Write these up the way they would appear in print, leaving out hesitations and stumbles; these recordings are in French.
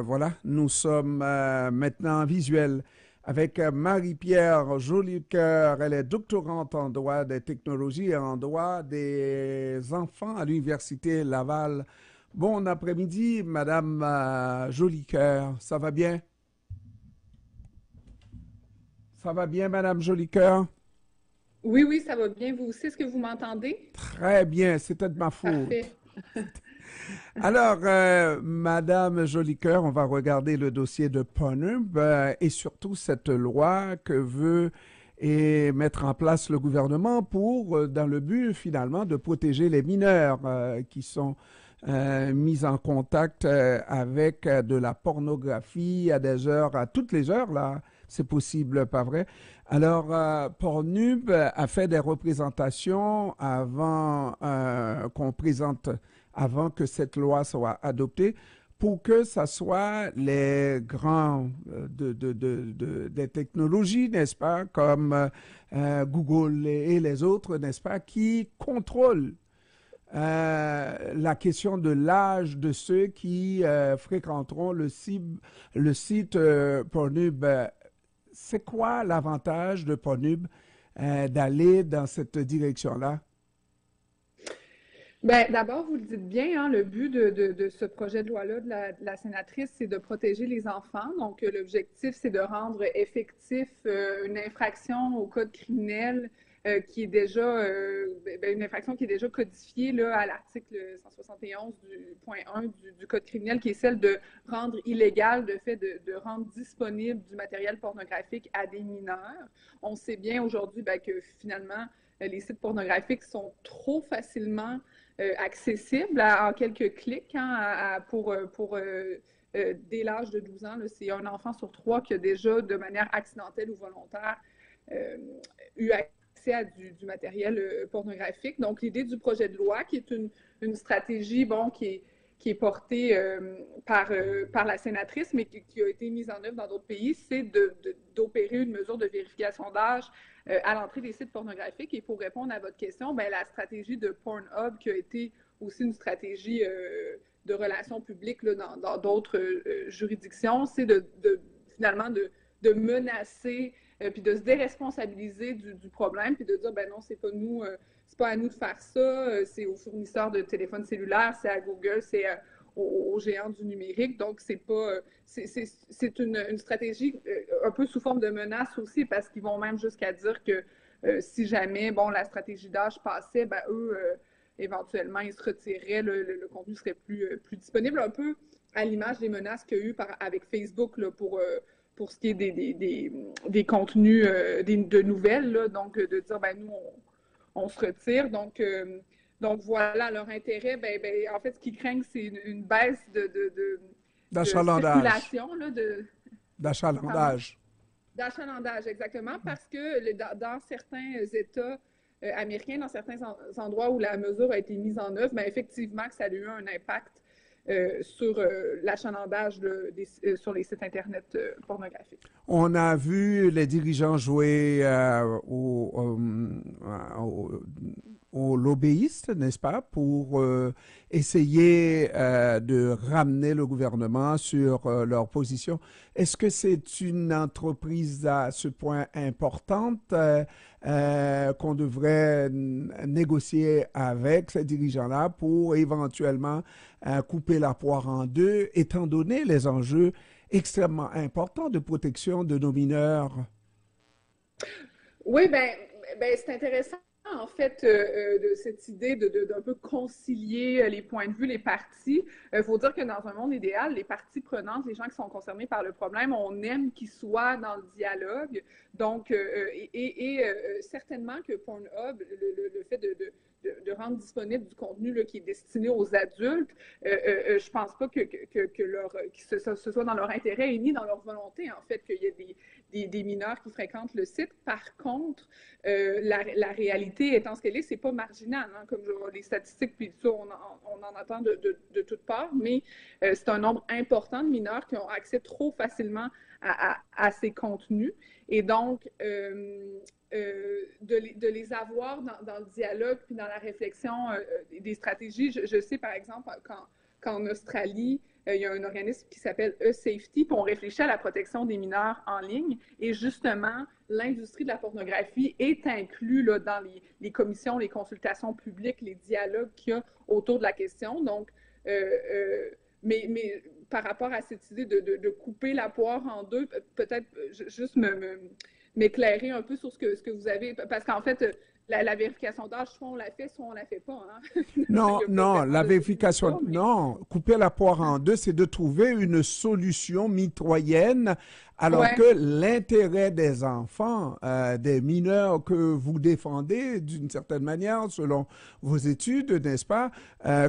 Voilà, nous sommes maintenant visuels avec Marie-Pierre Jolicoeur. Elle est doctorante en droit des technologies et en droit des enfants à l'Université Laval. Bon après-midi, Madame Jolicoeur. Ça va bien? Ça va bien, Madame Jolicoeur? Oui, oui, ça va bien. Vous aussi, est-ce que vous m'entendez? Très bien, c'était de ma faute. Parfait. Alors, Madame Jolicoeur, on va regarder le dossier de Pornhub et surtout cette loi que veut mettre en place le gouvernement pour, dans le but finalement de protéger les mineurs qui sont mis en contact avec de la pornographie à des heures, à toutes les heures là. C'est possible, pas vrai? Alors, Pornhub a fait des représentations avant qu'on présente avant que cette loi soit adoptée pour que ça soit les grands des technologies, n'est-ce pas, comme Google et les autres, n'est-ce pas, qui contrôlent la question de l'âge de ceux qui fréquenteront le site Pornhub. C'est quoi l'avantage de Pornhub d'aller dans cette direction-là? Ben, d'abord, vous le dites bien, hein, le but de ce projet de loi-là de la sénatrice, c'est de protéger les enfants. Donc, l'objectif, c'est de rendre effectif une infraction au code criminel qui est déjà une infraction qui est déjà codifiée là, à l'article 171 du point 1 du code criminel, qui est celle de rendre illégal le fait de rendre disponible du matériel pornographique à des mineurs. On sait bien aujourd'hui ben, que finalement, les sites pornographiques sont trop facilement accessible en quelques clics hein, dès l'âge de 12 ans. C'est un enfant sur trois qui a déjà, de manière accidentelle ou volontaire, euh, eu accès à du matériel pornographique. Donc, l'idée du projet de loi, qui est une stratégie bon, qui est portée par la sénatrice, mais qui a été mise en œuvre dans d'autres pays, c'est d'opérer une mesure de vérification d'âge à l'entrée des sites pornographiques. Et pour répondre à votre question, ben, la stratégie de Pornhub, qui a été aussi une stratégie de relations publiques là, dans d'autres juridictions, c'est finalement de menacer puis de se déresponsabiliser du problème, puis de dire, ben non, c'est pas nous, c'est pas à nous de faire ça, c'est aux fournisseurs de téléphones cellulaires, c'est à Google, c'est aux géants du numérique. Donc, c'est pas, c'est une stratégie un peu sous forme de menace aussi, parce qu'ils vont même jusqu'à dire que si jamais, bon, la stratégie d'âge passait, ben eux, éventuellement, ils se retireraient, le contenu serait plus disponible, un peu à l'image des menaces qu'il y a eu avec Facebook là, pour ce qui est des contenus de nouvelles, là, donc de dire, ben nous, on se retire. Donc voilà, leur intérêt, en fait, ce qu'ils craignent, c'est une baisse de D'achalandage. circulation, là, pardon, D'achalandage. d'achalandage, exactement, parce que dans certains États américains, dans certains endroits où la mesure a été mise en œuvre, ben, effectivement, que ça a eu un impact sur l'achalandage sur les sites Internet pornographiques. On a vu les dirigeants jouer aux lobbyistes, n'est-ce pas, pour essayer de ramener le gouvernement sur leur position. Est-ce que c'est une entreprise à ce point importante qu'on devrait négocier avec ces dirigeants-là pour éventuellement couper la poire en deux, étant donné les enjeux extrêmement importants de protection de nos mineurs? Oui, c'est intéressant, en fait, de cette idée d'un peu concilier les points de vue, les parties. Il faut dire que dans un monde idéal, les parties prenantes, les gens qui sont concernés par le problème, on aime qu'ils soient dans le dialogue. Donc, certainement que Pornhub, le fait de rendre disponible du contenu là, qui est destiné aux adultes, je pense pas que ce soit dans leur intérêt et ni dans leur volonté, en fait, qu'il y ait des mineurs qui fréquentent le site. Par contre, la réalité étant ce qu'elle est, c'est pas marginal, hein, comme les statistiques, puis ça, on en entend de toutes parts, mais c'est un nombre important de mineurs qui ont accès trop facilement à ces contenus. Et donc, de les avoir dans le dialogue puis dans la réflexion des stratégies. Je sais, par exemple, qu'en Australie, il y a un organisme qui s'appelle eSafety, puis on réfléchit à la protection des mineurs en ligne. Et justement, l'industrie de la pornographie est inclue là, dans les commissions, les consultations publiques, les dialogues qu'il y a autour de la question. Donc, mais par rapport à cette idée de couper la poire en deux, peut-être juste m'éclairer un peu sur ce que vous avez, parce qu'en fait, la vérification d'âge, soit on la fait, soit on la fait pas. Hein? Non, non, la vérification, non, couper la poire en deux, c'est de trouver une solution mitoyenne, alors que l'intérêt des enfants, des mineurs que vous défendez d'une certaine manière, selon vos études, n'est-ce pas,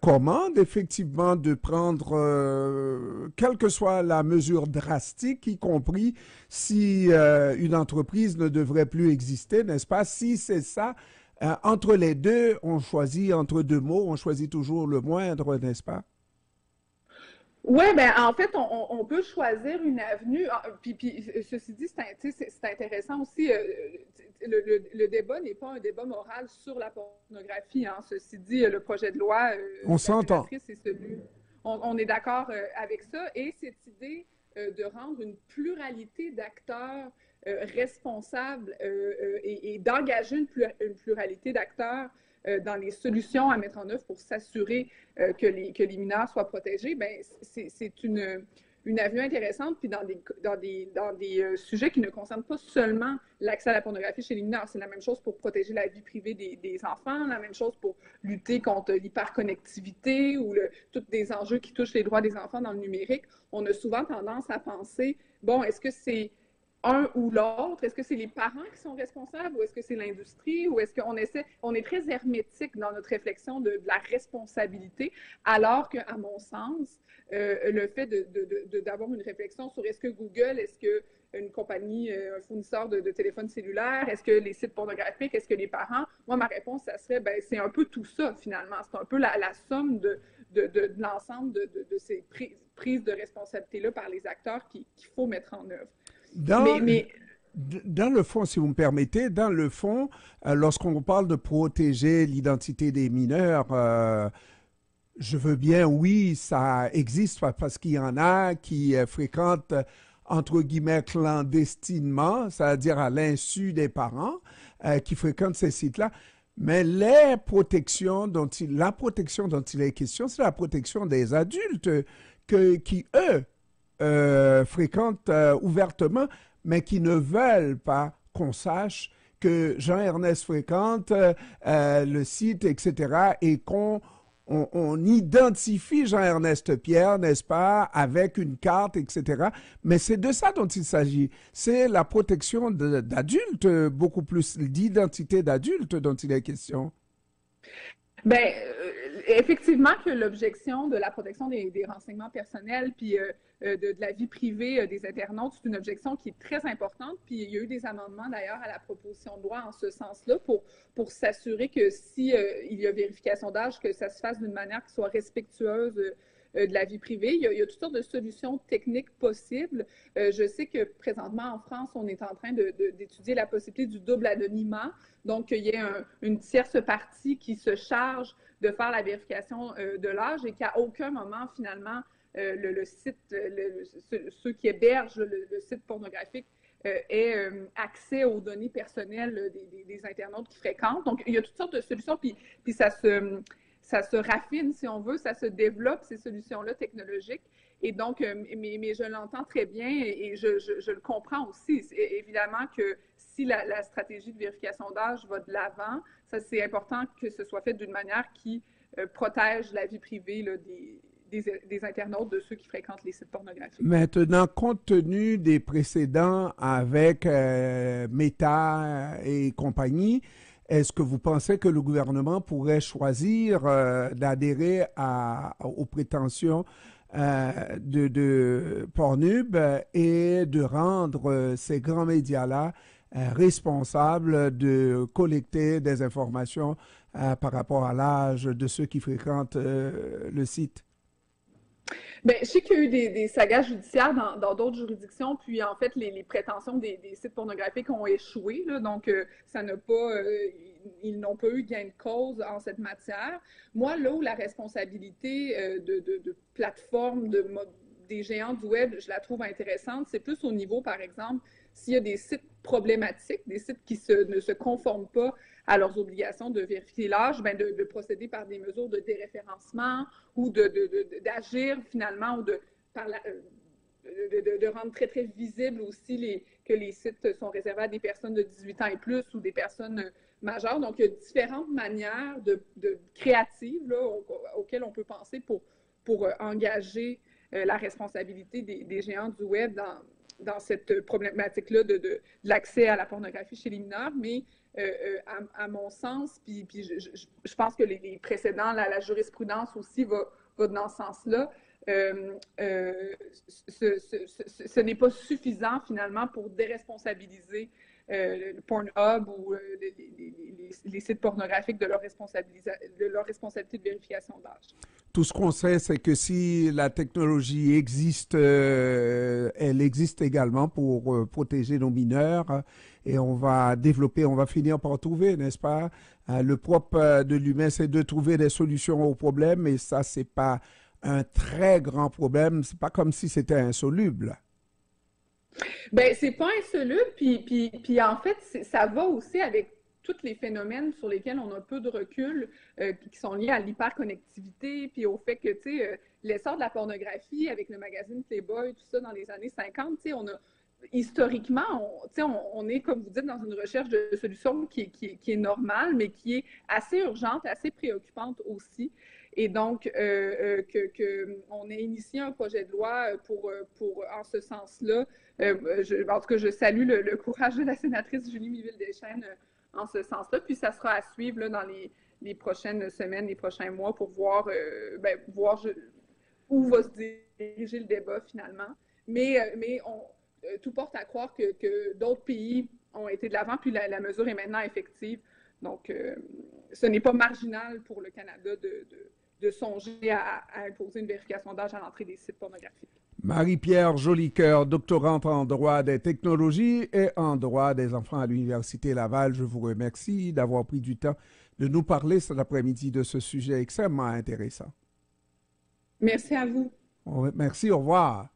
commande effectivement de prendre, quelle que soit la mesure drastique, y compris si une entreprise ne devrait plus exister, n'est-ce pas, si c'est ça. Entre les deux, on choisit entre deux mots, on choisit toujours le moindre, n'est-ce pas? Oui, ben en fait, on peut choisir une avenue. Puis ceci dit, c'est intéressant aussi. Le débat n'est pas un débat moral sur la pornographie. Hein. Ceci dit, le projet de loi, on s'entend. C'est celui. On est d'accord avec ça. Et cette idée de rendre une pluralité d'acteurs responsables et d'engager une pluralité d'acteurs dans les solutions à mettre en œuvre pour s'assurer que les mineurs soient protégés, ben, c'est une avenue intéressante, puis dans des sujets qui ne concernent pas seulement l'accès à la pornographie chez les mineurs. C'est la même chose pour protéger la vie privée des enfants, la même chose pour lutter contre l'hyperconnectivité ou tous des enjeux qui touchent les droits des enfants dans le numérique. On a souvent tendance à penser, bon, est-ce que c'est un ou l'autre? Est-ce que c'est les parents qui sont responsables ou est-ce que c'est l'industrie ou est-ce qu'on on est très hermétique dans notre réflexion de la responsabilité, alors qu'à mon sens, le fait d'avoir une réflexion sur est-ce que Google, est-ce que une compagnie, un fournisseur de téléphones cellulaires, est-ce que les sites pornographiques, est-ce que les parents? Moi, ma réponse, ça serait, ben, c'est un peu tout ça, finalement. C'est un peu la somme de l'ensemble de ces prises de responsabilité-là par les acteurs qu'il faut mettre en œuvre. Dans le fond, si vous me permettez, dans le fond, lorsqu'on parle de protéger l'identité des mineurs, je veux bien, oui, ça existe parce qu'il y en a qui fréquentent, entre guillemets, clandestinement, c'est-à-dire à l'insu des parents, qui fréquentent ces sites-là. Mais la protection dont il est question, c'est la protection des adultes qui, eux, fréquentent ouvertement, mais qui ne veulent pas qu'on sache que Jean-Ernest fréquente le site, etc., et qu'on identifie Jean-Ernest Pierre, n'est-ce pas, avec une carte, etc. Mais c'est de ça dont il s'agit. C'est la protection d'adultes, beaucoup plus d'identité d'adultes dont il est question. Bien, effectivement que l'objection de la protection des renseignements personnels puis de la vie privée des internautes, c'est une objection qui est très importante. Puis il y a eu des amendements d'ailleurs à la proposition de loi en ce sens-là pour s'assurer que si il y a vérification d'âge, que ça se fasse d'une manière qui soit respectueuse de la vie privée. Il y a toutes sortes de solutions techniques possibles. Je sais que présentement en France, on est en train d'étudier la possibilité du double anonymat. Donc, il y a une tierce partie qui se charge de faire la vérification de l'âge et qu'à aucun moment, finalement, le site, ceux qui hébergent le site pornographique aient accès aux données personnelles des internautes qui fréquentent. Donc, il y a toutes sortes de solutions, puis ça se raffine, si on veut, ça se développe, ces solutions-là technologiques. Et donc, mais je l'entends très bien et je le comprends aussi. Évidemment que si la stratégie de vérification d'âge va de l'avant, ça c'est important que ce soit fait d'une manière qui protège la vie privée là, des internautes, de ceux qui fréquentent les sites pornographiques. Maintenant, compte tenu des précédents avec Meta et compagnie, est-ce que vous pensez que le gouvernement pourrait choisir d'adhérer aux prétentions de Pornhub et de rendre ces grands médias-là responsables de collecter des informations par rapport à l'âge de ceux qui fréquentent le site? Bien, je sais qu'il y a eu des sagas judiciaires dans d'autres juridictions, puis en fait, les prétentions des sites pornographiques ont échoué, là, donc ça n'a pas, ils n'ont pas eu gain de cause en cette matière. Moi, là où la responsabilité de plateforme, des géants du web, je la trouve intéressante, c'est plus au niveau, par exemple, s'il y a des sites problématiques, des sites qui ne se conforment pas à leurs obligations de vérifier l'âge, ben de procéder par des mesures de déréférencement ou d'agir finalement ou de rendre très, très visible aussi que les sites sont réservés à des personnes de 18 ans et plus ou des personnes majeures. Donc, il y a différentes manières créatives là, auxquelles on peut penser pour engager la responsabilité des géants du web dans cette problématique-là de l'accès à la pornographie chez les mineurs, mais à mon sens, puis je pense que les précédents, la jurisprudence aussi va dans ce sens-là, ce n'est pas suffisant finalement pour déresponsabiliser le Pornhub ou les sites pornographiques de leur responsabilité de vérification d'âge. Tout ce qu'on sait, c'est que si la technologie existe, elle existe également pour protéger nos mineurs et on va développer, on va finir par trouver, n'est-ce pas? Le propre de l'humain, c'est de trouver des solutions aux problèmes et ça, c'est pas un très grand problème. C'est pas comme si c'était insoluble. Ben, c'est pas insoluble, puis en fait, ça va aussi avec tous les phénomènes sur lesquels on a peu de recul, qui sont liés à l'hyperconnectivité, puis au fait que, tu sais, l'essor de la pornographie avec le magazine Playboy, tout ça, dans les années 50, tu sais, historiquement, on est, comme vous dites, dans une recherche de solutions qui est normale, mais qui est assez urgente, assez préoccupante aussi. Et donc, on a initié un projet de loi en ce sens-là. En tout cas, je salue le courage de la sénatrice Julie Miville-Deschênes en ce sens-là. Puis ça sera à suivre là, dans les prochaines semaines, les prochains mois pour voir, où va se diriger le débat finalement. Mais tout porte à croire que d'autres pays ont été de l'avant, puis la mesure est maintenant effective. Donc, ce n'est pas marginal pour le Canada de songer à imposer une vérification d'âge à l'entrée des sites pornographiques. Marie-Pierre Jolicoeur, doctorante en droit des technologies et en droit des enfants à l'Université Laval, je vous remercie d'avoir pris du temps de nous parler cet après-midi de ce sujet extrêmement intéressant. Merci à vous. Merci, au revoir.